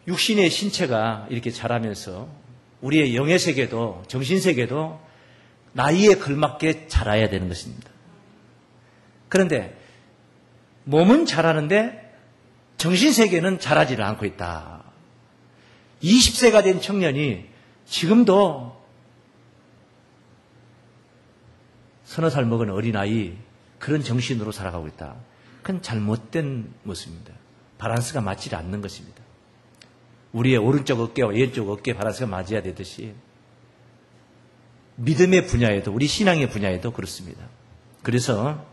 육신의 신체가 이렇게 자라면서 우리의 영의 세계도 정신세계도 나이에 걸맞게 자라야 되는 것입니다. 그런데 몸은 자라는데 정신세계는 자라지를 않고 있다. 20세가 된 청년이 지금도 서너 살 먹은 어린아이 그런 정신으로 살아가고 있다. 그건 잘못된 모습입니다. 밸런스가 맞지 않는 것입니다. 우리의 오른쪽 어깨와 왼쪽 어깨 밸런스가 맞아야 되듯이 믿음의 분야에도 우리 신앙의 분야에도 그렇습니다. 그래서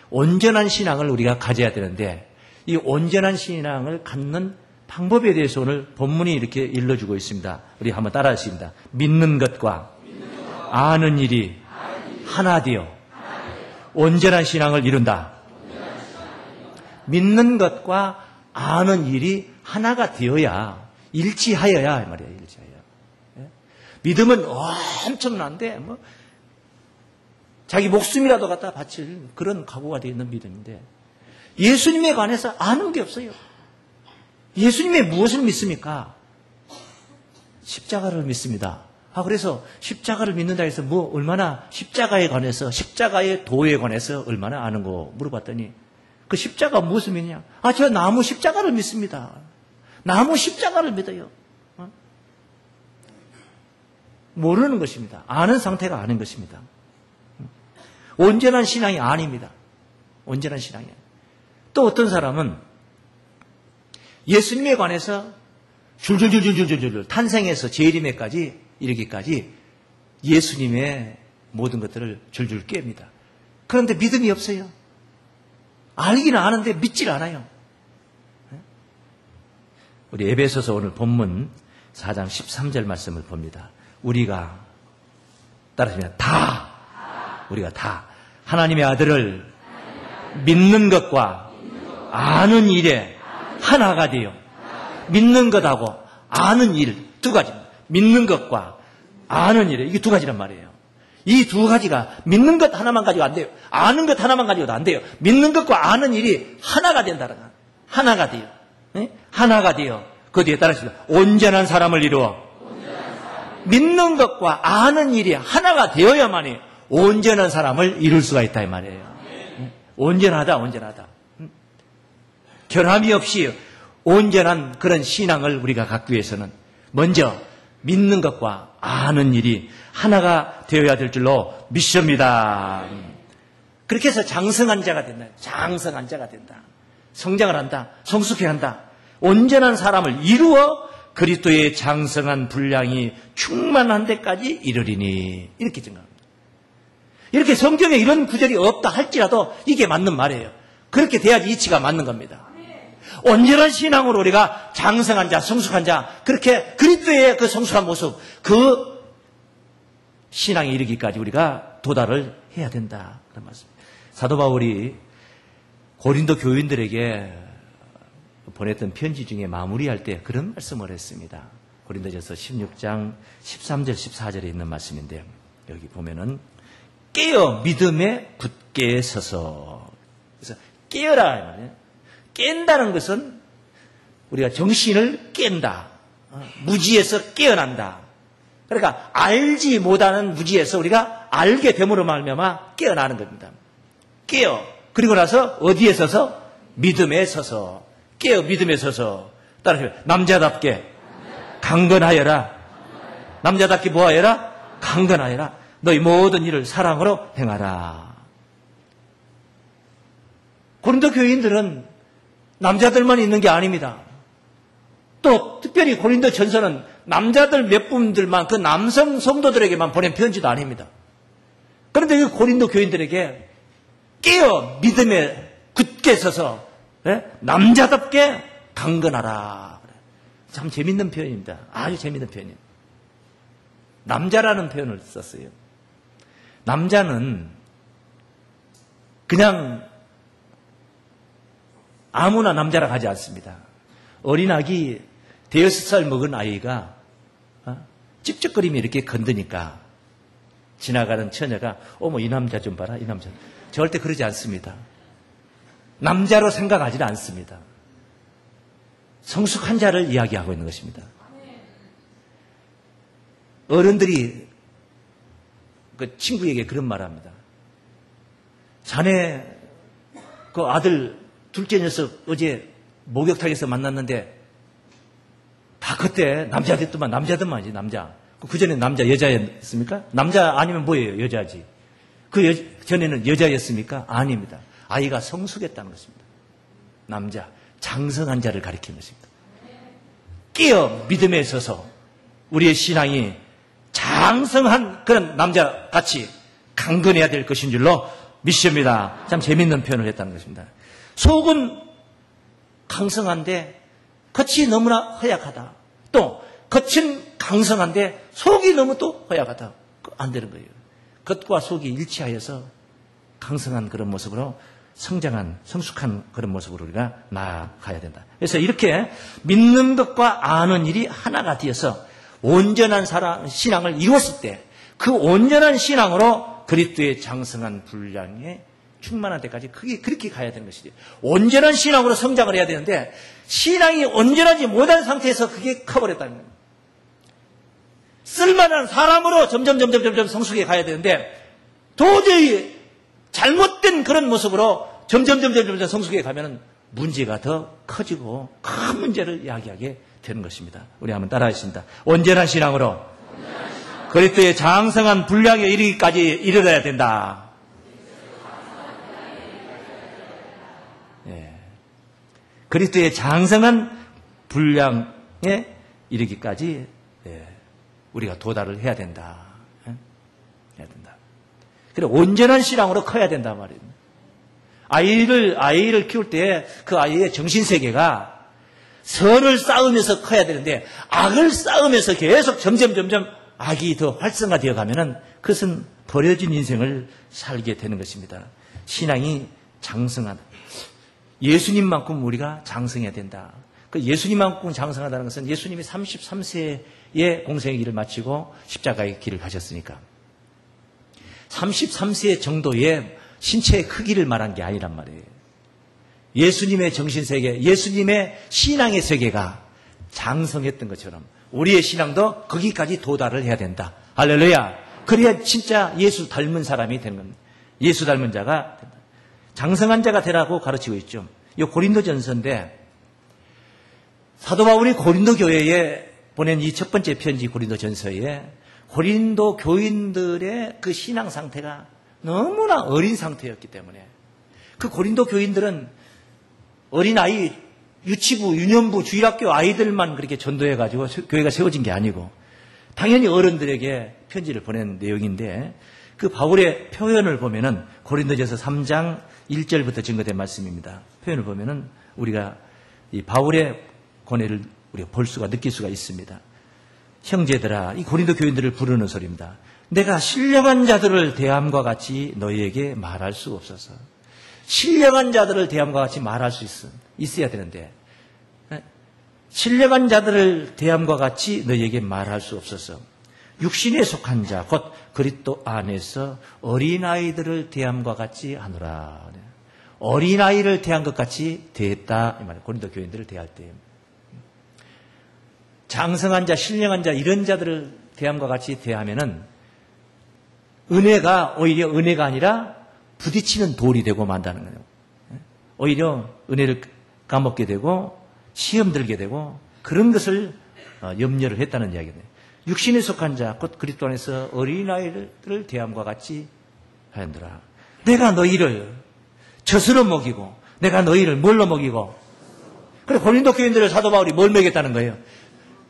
온전한 신앙을 우리가 가져야 되는데 이 온전한 신앙을 갖는 방법에 대해서 오늘 본문이 이렇게 일러주고 있습니다. 우리 한번 따라하십니다. 믿는 것과 아는 일이 하나 되어 온전한 신앙을 이룬다. 믿는 것과 아는 일이 하나가 되어야 일치하여야 이 말이에요. 일치하여. 믿음은 엄청난데 자기 목숨이라도 갖다 바칠 그런 각오가 되어 있는 믿음인데 예수님에 관해서 아는 게 없어요. 예수님의 무엇을 믿습니까? 십자가를 믿습니다. 그래서 십자가를 믿는다 해서 얼마나 십자가에 관해서 십자가의 도에 관해서 얼마나 아는 거 물어봤더니 그 십자가 무엇을 믿냐? 저 나무 십자가를 믿습니다. 나무 십자가를 믿어요. 모르는 것입니다. 아는 상태가 아닌 것입니다. 온전한 신앙이 아닙니다. 온전한 신앙이. 또 어떤 사람은 예수님에 관해서 줄줄줄줄줄줄 탄생에서 재림에까지 이르기까지 예수님의 모든 것들을 줄줄 깹니다. 그런데 믿음이 없어요. 알기는 아는데 믿질 않아요. 우리 에베소서 오늘 본문 4장 13절 말씀을 봅니다. 우리가 따라하시면 우리가 다 하나님의 아들을 믿는 것과 아는 일에 하나가 되어 믿는 것하고 아는 일 두 가지입니다. 믿는 것과 아는 일에 이게 두 가지란 말이에요. 이 두 가지가 믿는 것 하나만 가지고 안 돼요. 아는 것 하나만 가지고도 안 돼요. 믿는 것과 아는 일이 하나가 된다는 거예요. 하나가 돼요. 네? 하나가 돼요. 그 뒤에 따라서 온전한 사람을 이루어 믿는 것과 아는 일이 하나가 되어야만이 온전한 사람을 이룰 수가 있다 이 말이에요. 온전하다. 결함이 없이 온전한 그런 신앙을 우리가 갖기 위해서는 먼저 믿는 것과 아는 일이 하나가 되어야 될 줄로 믿습니다. 그렇게 해서 장성한 자가 된다. 장성한 자가 된다. 성장을 한다. 성숙해 한다. 온전한 사람을 이루어 그리스도의 장성한 분량이 충만한 데까지 이르리니 이렇게 증가합니다. 이렇게 성경에 이런 구절이 없다 할지라도 이게 맞는 말이에요. 그렇게 돼야지 이치가 맞는 겁니다. 온전한 신앙으로 우리가 장성한 자, 성숙한 자, 그렇게 그리스도의 그 성숙한 모습, 그 신앙에 이르기까지 우리가 도달을 해야 된다. 그런 말씀입니다. 사도 바울이 고린도 교인들에게 보냈던 편지 중에 마무리할 때 그런 말씀을 했습니다. 고린도전서 16장 13절 14절에 있는 말씀인데요. 여기 보면은 깨어 믿음에 굳게 서서. 그래서 깨어라 이 말이에요. 깬다는 것은 우리가 정신을 깬다. 무지에서 깨어난다. 그러니까 알지 못하는 무지에서 우리가 알게 됨으로 말미암아 깨어나는 겁니다. 깨어. 그리고 나서 어디에 서서? 믿음에 서서. 깨어 믿음에 서서. 따라서 남자답게 강건하여라. 남자답게 뭐하여라? 강건하여라. 너희 모든 일을 사랑으로 행하라. 고린도 교인들은 남자들만 있는 게 아닙니다. 또 특별히 고린도 전서는 남자들 몇 분들만 그 남성 성도들에게만 보낸 편지도 아닙니다. 그런데 이 고린도 교인들에게 깨어 믿음에 굳게 서서 남자답게 강건하라. 참 재밌는 표현입니다. 아주 재밌는 표현이에요. 남자라는 표현을 썼어요. 남자는 그냥 아무나 남자라 하지 않습니다. 어린아기 대여섯 살 먹은 아이가 찝쩍거리며 이렇게 건드니까 지나가는 처녀가 어머 이 남자 좀 봐라 이 남자. 절대 그러지 않습니다. 남자로 생각하지는 않습니다. 성숙한 자를 이야기하고 있는 것입니다. 어른들이 그 친구에게 그런 말을 합니다. 자네 그 아들 둘째 녀석 어제 목욕탕에서 만났는데 다 그때 남자들만이지 남자. 그전에 남자 여자였습니까? 남자 아니면 뭐예요? 여자지. 전에는 여자였습니까? 아닙니다. 아이가 성숙했다는 것입니다. 남자, 장성한 자를 가리키는 것입니다. 끼어 믿음에 있어서 우리의 신앙이 장성한 그런 남자같이 강건해야 될 것인 줄로 믿습니다. 참 재밌는 표현을 했다는 것입니다. 속은 강성한데 겉이 너무나 허약하다. 또 겉은 강성한데 속이 너무 또 허약하다. 안 되는 거예요. 겉과 속이 일치하여서 강성한 그런 모습으로 성장한 성숙한 그런 모습으로 우리가 나아가야 된다. 그래서 이렇게 믿는 것과 아는 일이 하나가 되어서 온전한 신앙을 이루었을 때 그 온전한 신앙으로 그리스도의 장성한 분량에 충만한 데까지 그렇게 가야 되는 것이죠. 온전한 신앙으로 성장을 해야 되는데 신앙이 온전하지 못한 상태에서 그게 커버렸다는 겁니다. 쓸만한 사람으로 점점 성숙해 가야 되는데 도저히 잘못된 그런 모습으로 점점 성숙해 가면 문제가 더 커지고 큰 문제를 야기하게 되는 것입니다. 우리 한번 따라하겠습니다. 온전한 신앙으로 그리스도의 장성한 분량에 이르기까지 이르러야 된다. 예. 그리스도의 장성한 분량에 이르기까지 우리가 도달을 해야 된다. 해야 된다. 그래 온전한 신앙으로 커야 된다 말이에요. 아이를 키울 때 그 아이의 정신세계가 선을 쌓으면서 커야 되는데 악을 쌓으면서 계속 점점 악이 더 활성화되어 가면은 그것은 버려진 인생을 살게 되는 것입니다. 신앙이 장성하다. 예수님만큼 우리가 장성해야 된다. 그 예수님만큼 장성하다는 것은 예수님이 33세의 공생의 길을 마치고 십자가의 길을 가셨으니까 33세 정도의 신체의 크기를 말한 게 아니란 말이에요. 예수님의 정신세계, 예수님의 신앙의 세계가 장성했던 것처럼 우리의 신앙도 거기까지 도달을 해야 된다. 할렐루야. 그래야 진짜 예수 닮은 사람이 되는 겁니다. 예수 닮은 자가 된다. 장성한 자가 되라고 가르치고 있죠. 이 고린도전서인데 사도 바울이 고린도 교회에 보낸 이 첫 번째 편지 고린도전서에 고린도 교인들의 그 신앙 상태가 너무나 어린 상태였기 때문에 그 고린도 교인들은 어린아이, 유치부, 유년부, 주일학교 아이들만 그렇게 전도해가지고 교회가 세워진 게 아니고 당연히 어른들에게 편지를 보낸 내용인데 그 바울의 표현을 보면은 고린도전서 3장 1절부터 증거된 말씀입니다. 표현을 보면은 우리가 이 바울의 고뇌를 우리가 볼 수가 느낄 수가 있습니다. 형제들아, 이 고린도 교인들을 부르는 소리입니다. 내가 신령한 자들을 대함과 같이 너희에게 말할 수 없어서. 신령한 자들을 대함과 같이 말할 수 있어야 되는데 신령한 자들을 대함과 같이 너희에게 말할 수 없어서 육신에 속한 자, 곧 그리스도 안에서 어린아이들을 대함과 같이 하노라. 어린아이를 대한 것 같이 대했다. 이 말이에요. 고린도 교인들을 대할 때. 장성한 자, 신령한 자 이런 자들을 대함과 같이 대하면은 은혜가 오히려 은혜가 아니라 부딪히는 돌이 되고 만다는 거예요. 오히려 은혜를 까먹게 되고 시험 들게 되고 그런 것을 염려를 했다는 이야기네요. 육신에 속한 자, 곧 그리스도 안에서 어린아이들을 대함과 같이 하였노라. 내가 너희를 젖으로 먹이고 내가 너희를 뭘로 먹이고 그래 고린도 교인들을 사도 바울이 뭘 먹였다는 거예요.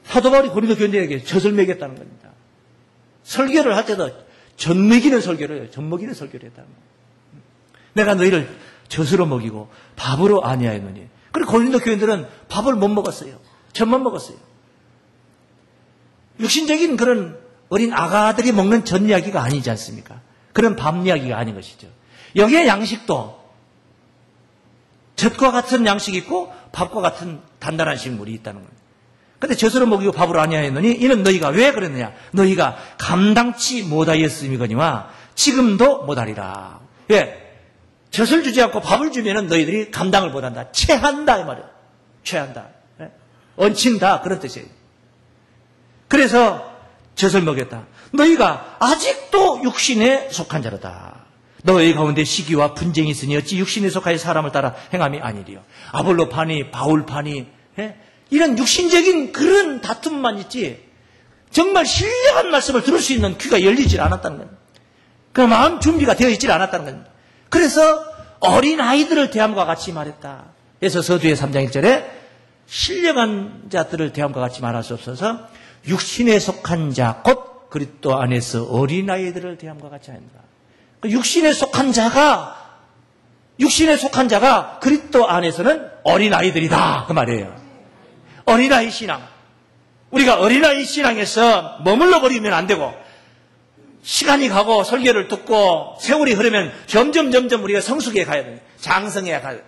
사도 바울이 고린도 교인들에게 젖을 먹였다는 겁니다. 설교를 할 때도 젖 먹이는 설교를 했다는 거예요. 내가 너희를 젖으로 먹이고 밥으로 아니하였느니. 그리고 고린도 교인들은 밥을 못 먹었어요. 젖만 먹었어요. 육신적인 그런 어린 아가들이 먹는 젖 이야기가 아니지 않습니까? 그런 밥 이야기가 아닌 것이죠. 여기에 양식도 젖과 같은 양식이 있고 밥과 같은 단단한 식물이 있다는 거예요. 그런데 젖으로 먹이고 밥으로 아니하였느니 이는 너희가 왜 그랬느냐? 너희가 감당치 못하였음이거니와 지금도 못하리라. 예. 젖을 주지 않고 밥을 주면은 너희들이 감당을 못한다. 체한다 이 말이에요. 체한다. 예? 얹힌다. 그런 뜻이에요. 그래서 젖을 먹였다. 너희가 아직도 육신에 속한 자로다. 너희 가운데 시기와 분쟁이 있으니 어찌 육신에 속하여 사람을 따라 행함이 아니리요. 아볼로파니, 바울파니, 이런 육신적인 그런 다툼만 있지 정말 신령한 말씀을 들을 수 있는 귀가 열리질 않았다는 거예요. 그 마음 준비가 되어 있질 않았다는 거예요. 그래서 어린아이들을 대함과 같이 말했다. 그래서 서두에 3장 1절에 신령한 자들을 대함과 같이 말할 수 없어서 육신에 속한 자 곧 그리스도 안에서 어린아이들을 대함과 같이 한다. 육신에 속한 자가 그리스도 안에서는 어린아이들이다. 그 말이에요. 어린아이 신앙. 우리가 어린아이 신앙에서 머물러 버리면 안 되고 시간이 가고 설교를 듣고 세월이 흐르면 점점 우리가 성숙해 가야 돼요. 장성해야 가야 돼요.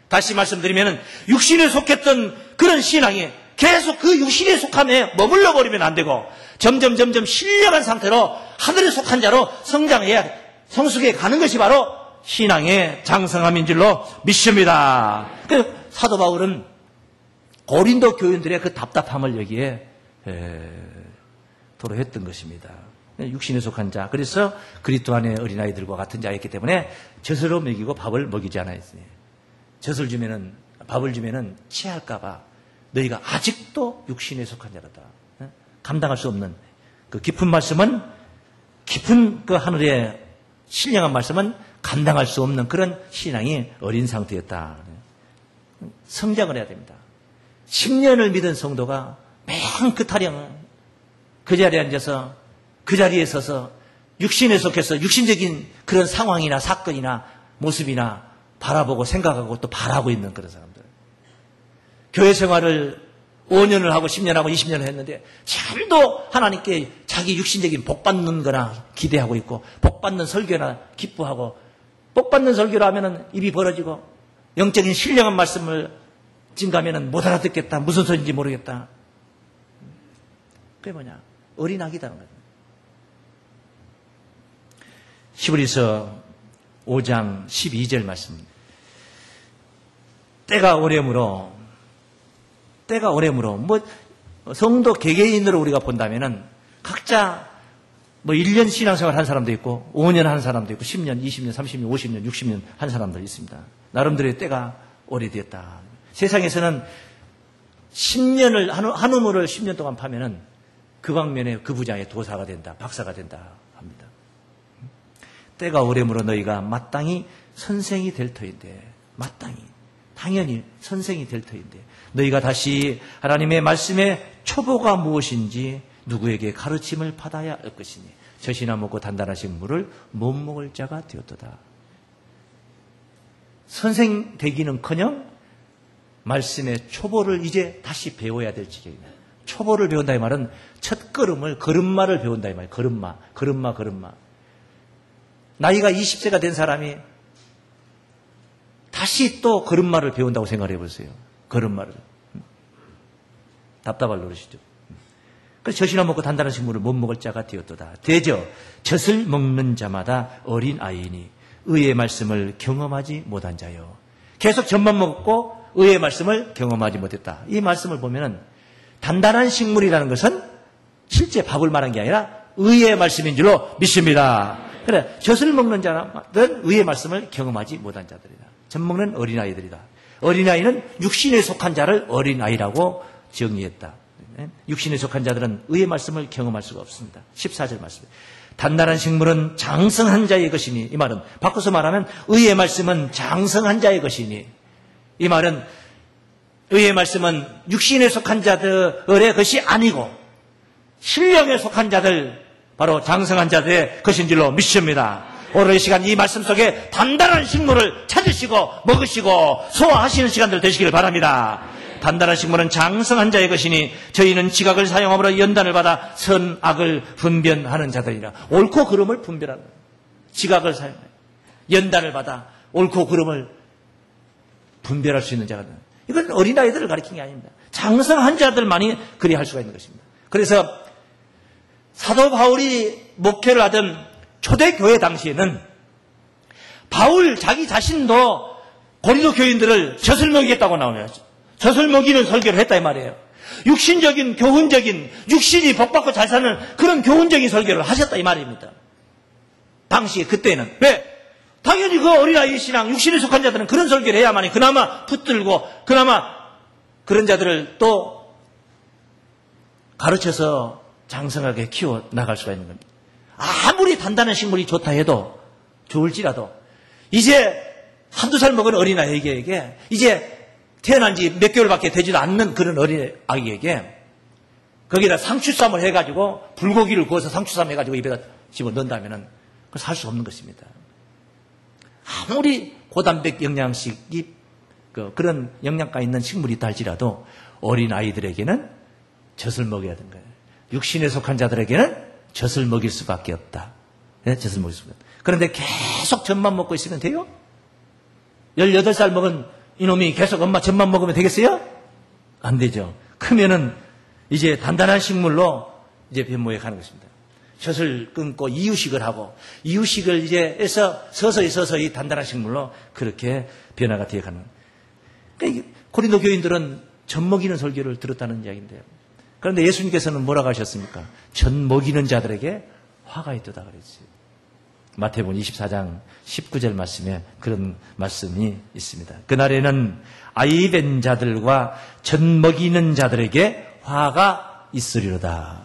다시 말씀드리면 육신에 속했던 그런 신앙이 계속 그 육신에 속함에 머물러 버리면 안 되고 점점 신령한 상태로 하늘에 속한 자로 성장해야 성숙해 가는 것이 바로 신앙의 장성함인 줄로 믿습니다. 그래서 사도 바울은 고린도 교인들의 그 답답함을 여기에 토로했던 것입니다. 육신에 속한 자. 그래서 그리스도 안의 어린아이들과 같은 자였기 때문에 젖으로 먹이고 밥을 먹이지 않았으니 밥을 주면은 취할까봐 너희가 아직도 육신에 속한 자라다. 감당할 수 없는 그 깊은 말씀은 깊은 그 하늘의 신령한 말씀은 감당할 수 없는 그런 신앙이 어린 상태였다. 성장을 해야 됩니다. 10년을 믿은 성도가 맨 그 타령은 그 자리에 앉아서 그 자리에 서서 육신에 속해서 육신적인 그런 상황이나 사건이나 모습이나 바라보고 생각하고 또 바라고 있는 그런 사람들. 교회 생활을 5년을 하고 10년 하고 20년을 했는데 참도 하나님께 자기 육신적인 복 받는 거나 기대하고 있고 복 받는 설교나 기뻐하고 복 받는 설교를 하면은 입이 벌어지고 영적인 신령한 말씀을 증가하면은 못 알아듣겠다. 무슨 소리인지 모르겠다. 그게 뭐냐? 어린아기다는 거죠. 히브리서 5장 12절 말씀. 때가 오래므로 성도 개개인으로 우리가 본다면은 각자 1년 신앙생활 한 사람도 있고 5년 한 사람도 있고 10년, 20년, 30년, 50년, 60년 한 사람도 있습니다. 나름대로의 때가 오래됐다. 세상에서는 10년을 한 우물을 10년 동안 파면은 그 방면에 그 부장의 도사가 된다, 박사가 된다 합니다. 때가 오래므로 너희가 마땅히 선생이 될 터인데 당연히 선생이 될 터인데 너희가 다시 하나님의 말씀의 초보가 무엇인지 누구에게 가르침을 받아야 할 것이니 젖이나 먹고 단단하신 물을 못 먹을 자가 되었도다. 선생 되기는커녕 말씀의 초보를 이제 다시 배워야 될 지경이다. 초보를 배운다 이 말은 첫 걸음마를 배운다 이 말이에요. 걸음마. 나이가 20세가 된 사람이 다시 또 걸음마를 배운다고 생각해 보세요. 걸음마를. 답답할 노릇이죠. 그래서 젖이나 먹고 단단한 식물을 못 먹을 자가 되었도다. 대저 젖을 먹는 자마다 어린아이니 의의 말씀을 경험하지 못한 자요. 계속 젖만 먹고 의의 말씀을 경험하지 못했다. 이 말씀을 보면은 단단한 식물이라는 것은 실제 밥을 말한 게 아니라 의의 말씀인 줄로 믿습니다. 그래, 젖을 먹는 자들은 의의 말씀을 경험하지 못한 자들이다. 젖 먹는 어린아이들이다. 어린아이는 육신에 속한 자를 어린아이라고 정의했다. 육신에 속한 자들은 의의 말씀을 경험할 수가 없습니다. 14절 말씀. 단단한 식물은 장성한 자의 것이니, 이 말은 바꿔서 말하면 의의 말씀은 장성한 자의 것이니, 이 말은 의의 말씀은 육신에 속한 자들의 것이 아니고 신령에 속한 자들, 바로 장성한 자들의 것인 줄로 믿습니다. 오늘 이 시간 이 말씀 속에 단단한 식물을 찾으시고 먹으시고 소화하시는 시간들 되시길 바랍니다. 단단한 식물은 장성한 자의 것이니 저희는 지각을 사용함으로 연단을 받아 선악을 분별하는 자들이라. 옳고 그름을 분별하는 거예요. 지각을 사용해 연단을 받아 옳고 그름을 분별할 수 있는 자가 되는. 이건 어린아이들을 가리킨 게 아닙니다. 장성한 자들만이 그리 할 수가 있는 것입니다. 그래서 사도 바울이 목회를 하던 초대교회 당시에는 바울 자기 자신도 고린도 교인들을 젖을 먹이겠다고 나오네요. 젖을 먹이는 설교를 했다 이 말이에요. 육신적인, 교훈적인, 육신이 복받고 잘 사는 그런 교훈적인 설교를 하셨다 이 말입니다. 당시에 그때는. 왜? 당연히 그 어린아이 신앙, 육신에 속한 자들은 그런 설교를 해야만이 그나마 붙들고 그나마 그런 자들을 또 가르쳐서 장성하게 키워 나갈 수가 있는 겁니다. 아무리 단단한 식물이 좋다 해도 좋을지라도 이제 한두 살 먹은 어린아이에게 이제 태어난 지 몇 개월밖에 되지도 않는 그런 어린아이에게 거기다 상추쌈을 해가지고 불고기를 구워서 상추쌈 해가지고 입에다 집어넣는다면 그걸 살 수 없는 것입니다. 아무리 고단백 영양식이 그런 영양가 있는 식물이 있다 할지라도 어린아이들에게는 젖을 먹여야 되는 거예요. 육신에 속한 자들에게는 젖을 먹일 수밖에 없다. 네? 젖을 먹일 수밖에 없다. 그런데 계속 젖만 먹고 있으면 돼요? 18살 먹은 이놈이 계속 엄마 젖만 먹으면 되겠어요? 안 되죠. 크면은 이제 단단한 식물로 이제 변모해 가는 것입니다. 젖을 끊고 이유식을 하고 이유식을 이제 해서 서서히 단단한 식물로 그렇게 변화가 되어 가는. 그러니까 고린도 교인들은 젖 먹이는 설교를 들었다는 이야기인데요. 그런데 예수님께서는 뭐라고 하셨습니까? 젖 먹이는 자들에게 화가 있도다 그랬어요. 마태복음 24장 19절 말씀에 그런 말씀이 있습니다. 그날에는 아이 된 자들과 젖 먹이는 자들에게 화가 있으리로다.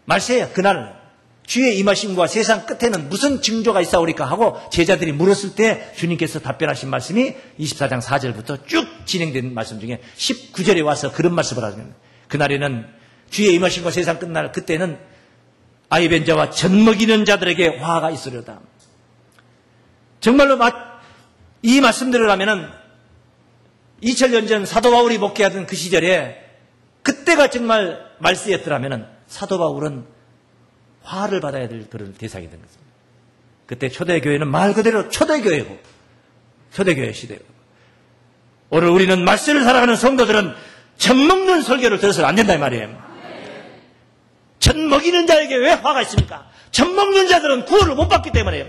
말세요. 그날 주의 임하심과 세상 끝에는 무슨 징조가 있사오리까 하고 제자들이 물었을 때 주님께서 답변하신 말씀이 24장 4절부터 쭉 진행된 말씀 중에 19절에 와서 그런 말씀을 하십니다. 그날에는 주의 임하심과 세상 끝날 그때는 아이 된 자와 젖 먹이는 자들에게 화가 있으려다. 정말로 이 말씀대로 하면은 2000년 전 사도 바울이 목회하던 그 시절에 그때가 정말 말세였더라면은 사도 바울은 화를 받아야 될 그런 대상이 된 것입니다. 그때 초대교회는 말 그대로 초대교회고 초대교회 시대고 오늘 우리는 말세를 살아가는 성도들은 젖 먹는 설교를 들어서는 안 된다 이 말이에요. 젖 먹이는 자에게 왜 화가 있습니까? 젖 먹는 자들은 구원을 못 받기 때문에요.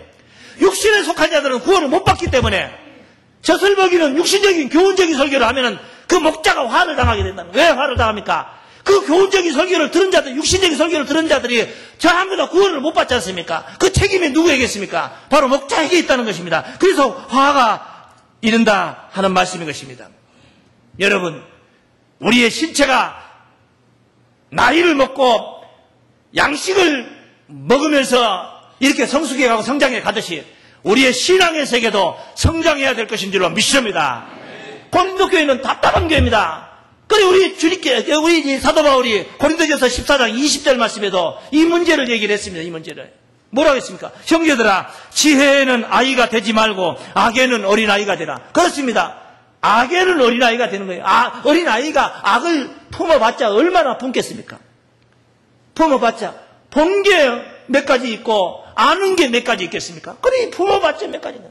육신에 속한 자들은 구원을 못 받기 때문에 젖을 먹이는 육신적인 교훈적인 설교를 하면은 그 목자가 화를 당하게 된다는 거예요. 왜 화를 당합니까? 그 교훈적인 설교를 들은 자들, 육신적인 설교를 들은 자들이 전부 다 구원을 못 받지 않습니까? 그 책임이 누구에게있습니까? 바로 목자에게 있다는 것입니다. 그래서 화가 이른다 하는 말씀인 것입니다. 여러분, 우리의 신체가 나이를 먹고 양식을 먹으면서 이렇게 성숙해가고 성장해 가듯이 우리의 신앙의 세계도 성장해야 될 것인 줄로 믿습니다. 고린도 교회는 답답한 교회입니다. 그래 우리 사도 바울이 고린도전서 14장 20절 말씀에도 이 문제를 얘기를 했습니다. 이 문제를 뭐라고 했습니까? 형제들아, 지혜에는 아이가 되지 말고 악에는 어린아이가 되라. 그렇습니다. 악에는 어린아이가 되는 거예요. 어린아이가 악을 품어봤자 얼마나 품겠습니까? 품어봤자 본 게 몇 가지 있고 아는 게 몇 가지 있겠습니까? 그래 품어봤자 몇 가지는.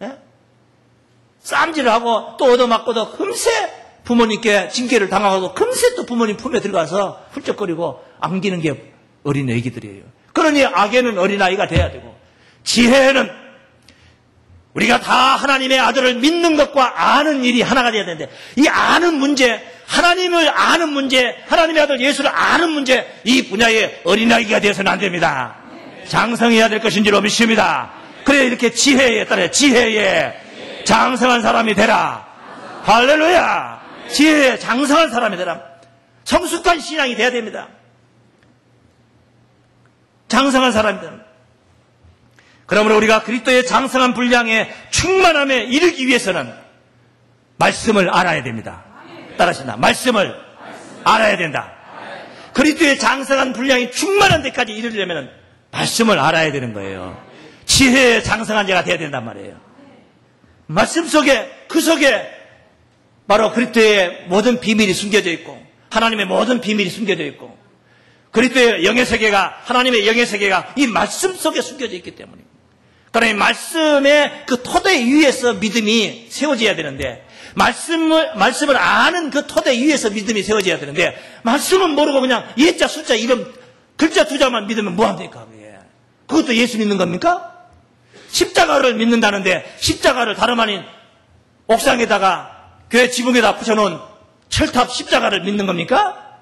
예? 쌈질을 하고 또 얻어맞고도 금세 부모님께 징계를 당하고 금세 또 부모님 품에 들어가서 훌쩍거리고 안기는 게 어린 애기들이에요. 그러니 악에는 어린아이가 돼야 되고 지혜는 우리가 다 하나님의 아들을 믿는 것과 아는 일이 하나가 돼야 되는데 이 아는 문제, 하나님을 아는 문제, 하나님의 아들 예수를 아는 문제, 이 분야의 어린아이가 되어서는 안 됩니다. 장성해야 될 것인 줄로 믿습니다. 그래 이렇게 지혜에 따라 지혜에 장성한 사람이 되라. 할렐루야. 지혜에 장성한 사람이 되라. 성숙한 신앙이 돼야 됩니다. 장성한 사람이 되라. 그러므로 우리가 그리스도의 장성한 분량의 충만함에 이르기 위해서는 말씀을 알아야 됩니다. 따라하신다. 말씀을 알아야 된다. 그리스도의 장성한 분량이 충만한 데까지 이르려면 말씀을 알아야 되는 거예요. 지혜의 장성한 자가 돼야 된단 말이에요. 말씀 속에 그 속에 바로 그리스도의 모든 비밀이 숨겨져 있고 하나님의 모든 비밀이 숨겨져 있고 그리스도의 영의 세계가 하나님의 영의 세계가 이 말씀 속에 숨겨져 있기 때문입니다. 그러니 말씀의 그 토대 위에서 믿음이 세워져야 되는데 말씀을 아는 그 토대 위에서 믿음이 세워져야 되는데 말씀은 모르고 그냥 예자 숫자 이름 글자 두 자만 믿으면 뭐합니까? 그것도 예수 믿는 겁니까? 십자가를 믿는다는데 십자가를 다름 아닌 옥상에다가 교회 지붕에다 붙여놓은 철탑 십자가를 믿는 겁니까?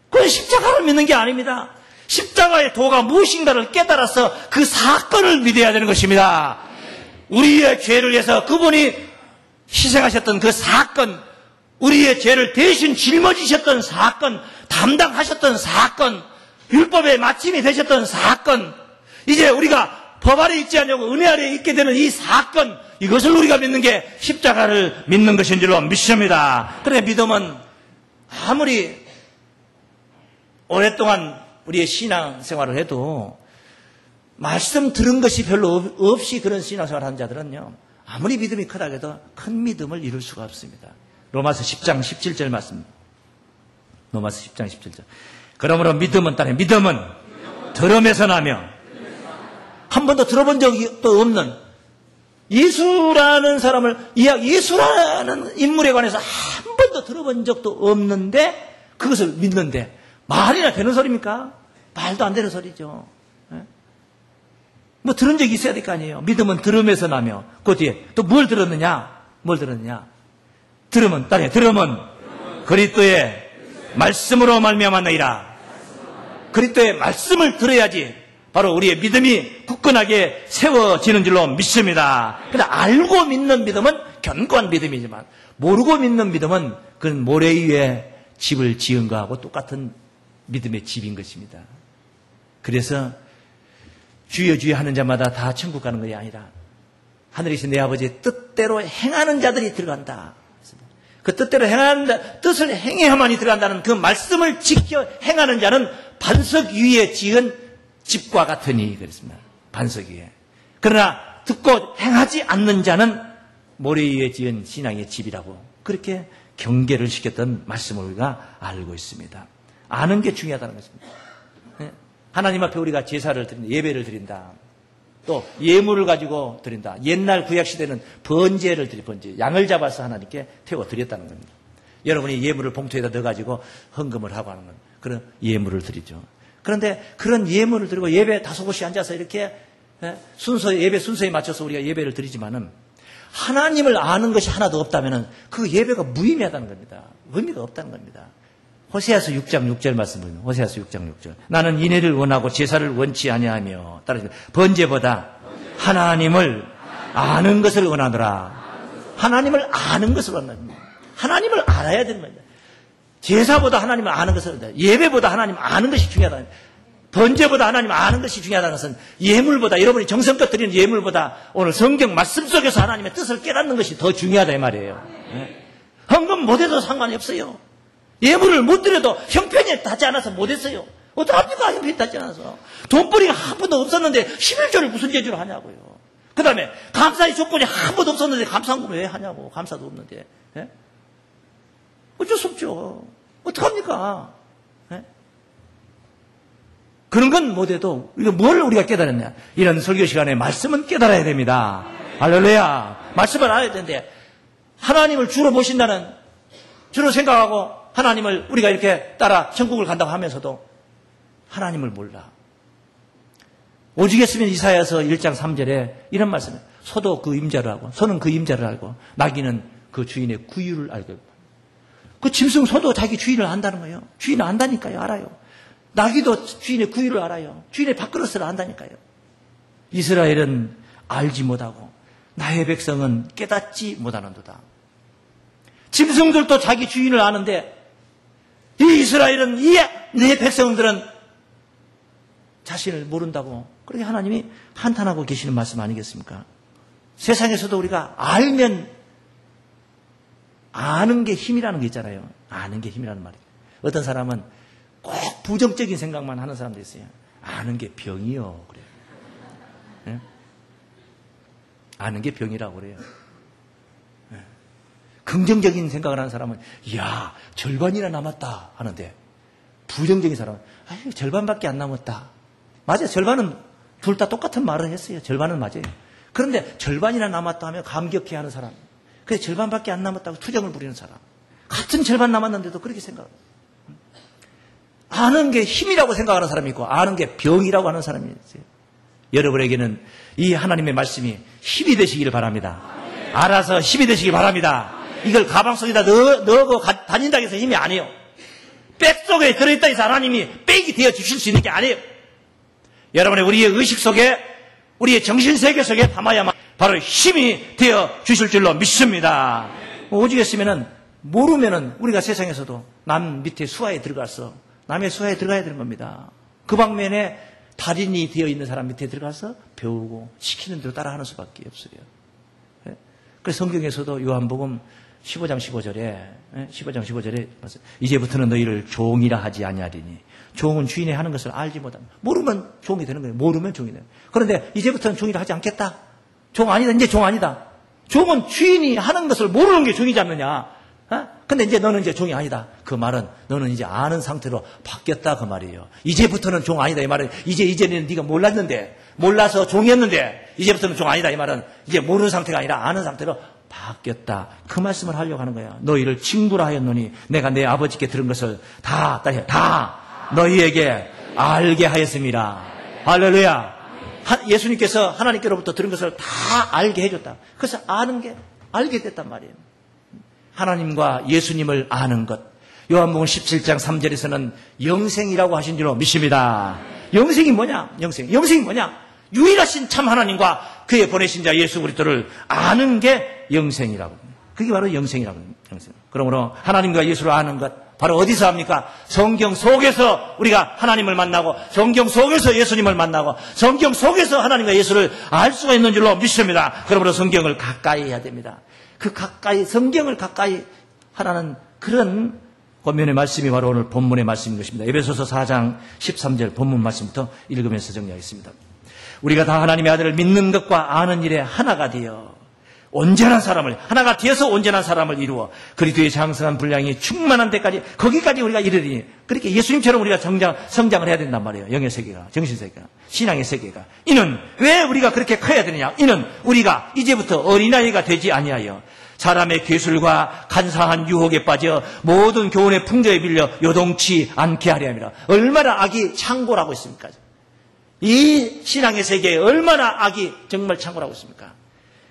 그건 십자가를 믿는 게 아닙니다. 십자가의 도가 무엇인가를 깨달아서 그 사건을 믿어야 되는 것입니다. 우리의 죄를 위해서 그분이 희생하셨던 그 사건, 우리의 죄를 대신 짊어지셨던 사건, 담당하셨던 사건, 율법의 마침이 되셨던 사건, 이제 우리가 법 아래 있지 않냐고 은혜 아래 있게 되는 이 사건, 이것을 우리가 믿는 게 십자가를 믿는 것인 줄로 믿습니다. 그런데 믿음은 아무리 오랫동안 우리의 신앙생활을 해도 말씀 들은 것이 별로 없이 그런 신앙생활을 하는 자들은요, 아무리 믿음이 크다고 해도 큰 믿음을 이룰 수가 없습니다. 로마서 10장 17절 말씀. 로마서 10장 17절. 그러므로 믿음은 들음에서 나며, 한 번도 들어본 적이 또 없는 예수라는 사람을, 예수라는 인물에 관해서 한 번도 들어본 적도 없는데 그것을 믿는데 말이나 되는 소리입니까? 말도 안 되는 소리죠. 뭐 들은 적이 있어야 될 거 아니에요. 믿음은 들음에서 나며, 그 뒤에 또 뭘 들었느냐? 들음은 그리스도의 말씀으로 말미암았나이다. 그리스도의 말씀을 들어야지 바로 우리의 믿음이 굳건하게 세워지는 줄로 믿습니다. 그러나 알고 믿는 믿음은 견고한 믿음이지만 모르고 믿는 믿음은 그건 모래 위에 집을 지은 거하고 똑같은 믿음의 집인 것입니다. 그래서 주여 주여 하는 자마다 다 천국 가는 것이 아니라 하늘에 계신 내 아버지의 뜻대로 행하는 자들이 들어간다. 그 뜻대로 뜻을 행해야만이 들어간다는 그 말씀을 지켜 행하는 자는 반석 위에 지은 집과 같으니 그랬습니다. 반석 위에. 그러나 듣고 행하지 않는 자는 모래 위에 지은 신앙의 집이라고 그렇게 경계를 시켰던 말씀을 우리가 알고 있습니다. 아는 게 중요하다는 것입니다. 하나님 앞에 우리가 제사를 드린다, 예배를 드린다, 또 예물을 가지고 드린다. 옛날 구약시대는 번제를 번제, 양을 잡아서 하나님께 태워 드렸다는 겁니다. 여러분이 예물을 봉투에다 넣어가지고 헌금을 하고 하는 건 그런 예물을 드리죠. 그런데 그런 예물을 드리고 예배 다소곳이 앉아서 이렇게 예배 순서에 맞춰서 우리가 예배를 드리지만은 하나님을 아는 것이 하나도 없다면은 그 예배가 무의미하다는 겁니다. 의미가 없다는 겁니다. 호세아서 6장 6절 말씀입니다. 호세아서 6장 6절. 나는 인애를 원하고 제사를 원치 아니하며, 따라서 번제보다 하나님을 아는 것을 원하노라. 하나님을 아는 것을 원합니다. 하나님을 알아야 되는 겁니다. 제사보다 하나님을 아는 것을 원합니다. 예배보다 하나님 아는 것이 중요하다. 번제보다 하나님 아는 것이 중요하다는 것은 예물보다, 여러분이 정성껏 드리는 예물보다 오늘 성경 말씀 속에서 하나님의 뜻을 깨닫는 것이 더 중요하다 이 말이에요. 헌금 못해도 상관이 없어요. 예물을 못 드려도 형편이 닿지 않아서 못했어요. 어떡합니까? 형편이 닿지 않아서. 돈벌이가 한 번도 없었는데 11조를 무슨 재주로 하냐고요. 그 다음에 감사의 조건이 한 번도 없었는데 감사한금을 왜 하냐고. 감사도 없는데. 예? 어쩔 수 없죠. 어떡합니까? 예? 그런 건 못해도 뭘 우리가 깨달았냐. 이런 설교 시간에 말씀은 깨달아야 됩니다. 할렐루야. 말씀을 알아야 되는데 하나님을 주로 보신다는, 주로 생각하고 하나님을 우리가 이렇게 따라 천국을 간다고 하면서도 하나님을 몰라. 오죽했으면 이사야서 1장 3절에 이런 말씀이에요. 소도 그 임자를 알고, 소는 그 임자를 알고, 나귀는 그 주인의 구유를 알고. 그 짐승 소도 자기 주인을 안다는 거예요. 주인을 안다니까요. 알아요. 나귀도 주인의 구유를 알아요. 주인의 밥그릇을 안다니까요. 이스라엘은 알지 못하고 나의 백성은 깨닫지 못하는도다. 짐승들도 자기 주인을 아는데 이 이스라엘은, 내 백성들은 자신을 모른다고 그렇게 하나님이 한탄하고 계시는 말씀 아니겠습니까? 세상에서도 우리가 알면, 아는 게 힘이라는 게 있잖아요. 아는 게 힘이라는 말이에요. 어떤 사람은 꼭 부정적인 생각만 하는 사람도 있어요. 아는 게 병이요 그래요. 네? 아는 게 병이라고 그래요. 긍정적인 생각을 하는 사람은 이야 절반이나 남았다 하는데, 부정적인 사람은 아유 절반밖에 안 남았다. 맞아요. 절반은 둘 다 똑같은 말을 했어요. 절반은 맞아요. 그런데 절반이나 남았다 하면 감격해하는 사람, 그래서 절반밖에 안 남았다고 투정을 부리는 사람, 같은 절반 남았는데도 그렇게 생각합니다. 아는 게 힘이라고 생각하는 사람이 있고 아는 게 병이라고 하는 사람이 있어요. 여러분에게는 이 하나님의 말씀이 힘이 되시기를 바랍니다. 알아서 힘이 되시기 바랍니다. 이걸 가방 속에다 넣고 다닌다고 해서 힘이 아니에요. 백 속에 들어있다 해서 하나님이 백이 되어 주실 수 있는 게 아니에요. 여러분의 우리의 의식 속에, 우리의 정신세계 속에 담아야만 바로 힘이 되어 주실 줄로 믿습니다. 오직했으면은, 모르면은 우리가 세상에서도 남 밑에 수하에 들어가서 남의 수하에 들어가야 되는 겁니다. 그 방면에 달인이 되어 있는 사람 밑에 들어가서 배우고 시키는 대로 따라하는 수밖에 없어요. 그래서 성경에서도 요한복음 15장 15절에 이제부터는 너희를 종이라 하지 아니하리니 종은 주인이 하는 것을 알지 못합니다. 모르면 종이 되는 거예요. 모르면 종이 돼요. 그런데 이제부터는 종이라 하지 않겠다. 종 아니다. 이제 종 아니다. 종은 주인이 하는 것을 모르는 게 종이지 않느냐. 근데 이제 너는 이제 종이 아니다. 그 말은 너는 이제 아는 상태로 바뀌었다 그 말이에요. 이제부터는 종 아니다 이 말은 이제는 네가 몰랐는데 몰라서 종이었는데 이제부터는 종 아니다 이 말은 이제 모르는 상태가 아니라 아는 상태로 바뀌었다. 그 말씀을 하려고 하는 거야. 너희를 친구라 하였노니 내가 내 아버지께 들은 것을 다 너희에게 알게 하였습니다. 할렐루야. 예수님께서 하나님께로부터 들은 것을 다 알게 해줬다. 그래서 아는 게 알게 됐단 말이에요. 하나님과 예수님을 아는 것. 요한복음 17장 3절에서는 영생이라고 하신 줄로 믿습니다. 영생이 뭐냐? 영생이 뭐냐? 유일하신 참 하나님과 그의 보내신 자 예수 그리스도를 아는 게 영생이라고. 그게 바로 영생이라고. 영생. 그러므로 하나님과 예수를 아는 것 바로 어디서 합니까? 성경 속에서 우리가 하나님을 만나고 성경 속에서 예수님을 만나고 성경 속에서 하나님과 예수를 알 수가 있는 줄로 믿습니다. 그러므로 성경을 가까이 해야 됩니다. 그 가까이 성경을 가까이 하라는 그런 권면의 말씀이 바로 오늘 본문의 말씀인 것입니다. 에베소서 4장 13절 본문 말씀부터 읽으면서 정리하겠습니다. 우리가 다 하나님의 아들을 믿는 것과 아는 일에 하나가 되어 온전한 사람을 하나가 되어서 온전한 사람을 이루어 그리스도의 장성한 분량이 충만한 데까지 거기까지 우리가 이르리니 그렇게 예수님처럼 우리가 성장을 해야 된단 말이에요. 영의 세계가 정신세계가 신앙의 세계가 이는 왜 우리가 그렇게 커야 되느냐. 이는 우리가 이제부터 어린아이가 되지 아니하여 사람의 괴술과 간사한 유혹에 빠져 모든 교훈의 풍조에 밀려 요동치 않게 하려 함이라. 얼마나 악이 창궐하고 있습니까? 이 신앙의 세계에 얼마나 악이 정말 창궐하고 있습니까?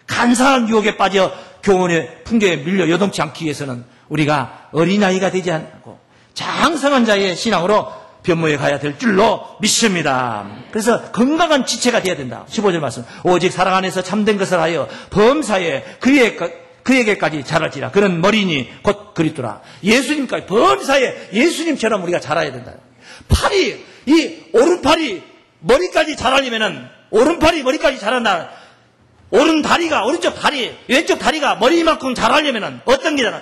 간사한 유혹에 빠져 교훈의 풍조에 밀려 요동치 않기 위해서는 우리가 어린아이가 되지 않고 장성한 자의 신앙으로 변모해 가야 될 줄로 믿습니다. 그래서 건강한 지체가 되어야 된다. 15절 말씀. 오직 사랑 안에서 참된 것을 하여 범사에 그에게까지 자랄지라. 그는 머리니 곧 그리스도라. 예수님까지 범사에 예수님처럼 우리가 자라야 된다. 팔이 이 오른팔이 머리까지 자라려면은 오른팔이 머리까지 자란다. 오른쪽 다리, 왼쪽 다리가 머리만큼 자라려면은 어떤 게잖아.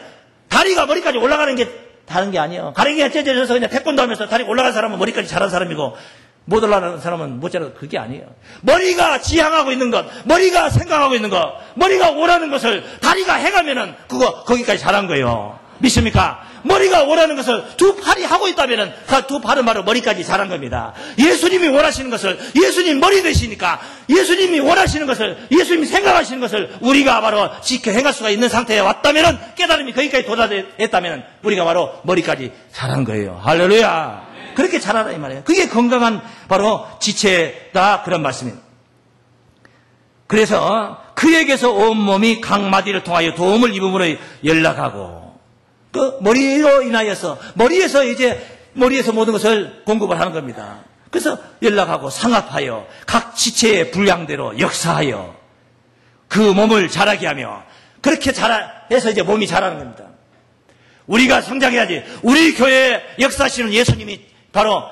다리가 머리까지 올라가는 게 다른 게 아니에요. 가랭이가 찢어져서 그냥 태권도 하면서 다리가 올라간 사람은 머리까지 자란 사람이고 못 올라가는 사람은 못 자라는 그게 아니에요. 머리가 지향하고 있는 것, 머리가 생각하고 있는 것, 머리가 원하는 것을 다리가 해가면은 거기까지 자란 거예요. 믿습니까? 머리가 원하는 것을 두 팔이 하고 있다면은 그 두 팔은 바로 머리까지 자란 겁니다. 예수님이 원하시는 것을 예수님 머리 되시니까 예수님이 원하시는 것을 예수님이 생각하시는 것을 우리가 바로 지켜 행할 수가 있는 상태에 왔다면은 깨달음이 거기까지 도달했다면은 우리가 바로 머리까지 자란 거예요. 할렐루야. 그렇게 자라라 이 말이에요. 그게 건강한 바로 지체다 그런 말씀입니다. 그래서 그에게서 온몸이 각 마디를 통하여 도움을 입음으로 연락하고 그 머리로 인하여서 머리에서 모든 것을 공급을 하는 겁니다. 그래서 연락하고 상합하여 각 지체의 분량대로 역사하여 그 몸을 자라게 하며 그렇게 해서 이제 몸이 자라는 겁니다. 우리가 성장해야지. 우리 교회에 역사하시는 예수님이 바로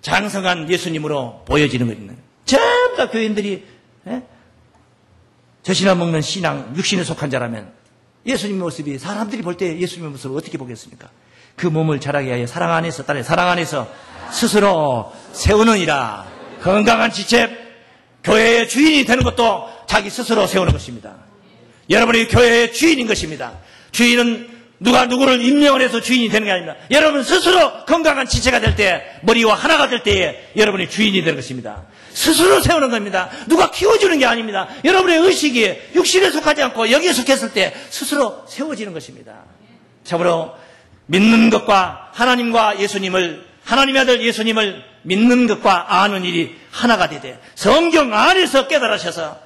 장성한 예수님으로 보여지는 겁니다. 전부 다 교인들이 젖이나 먹는 신앙, 육신에 속한 자라면 예수님의 모습이 사람들이 볼 때 예수님의 모습을 어떻게 보겠습니까? 그 몸을 자라게 하여 사랑 안에서 스스로 세우느니라. 건강한 지체, 교회의 주인이 되는 것도 자기 스스로 세우는 것입니다. 여러분이 교회의 주인인 것입니다. 주인은 누가 누구를 임명을 해서 주인이 되는 게 아닙니다. 여러분 스스로 건강한 지체가 될 때, 머리와 하나가 될 때에 여러분이 주인이 되는 것입니다. 스스로 세우는 겁니다. 누가 키워주는 게 아닙니다. 여러분의 의식이 육신에 속하지 않고 여기에 속했을 때 스스로 세워지는 것입니다. 참으로 믿는 것과 하나님과 예수님을, 하나님의 아들 예수님을 믿는 것과 아는 일이 하나가 되되 성경 안에서 깨달으셔서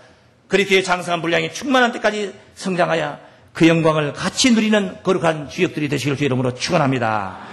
그리스도의 장성한 분량이 충만한 때까지 성장하여 그 영광을 같이 누리는 거룩한 주역들이 되시길 주 이름으로 축원합니다.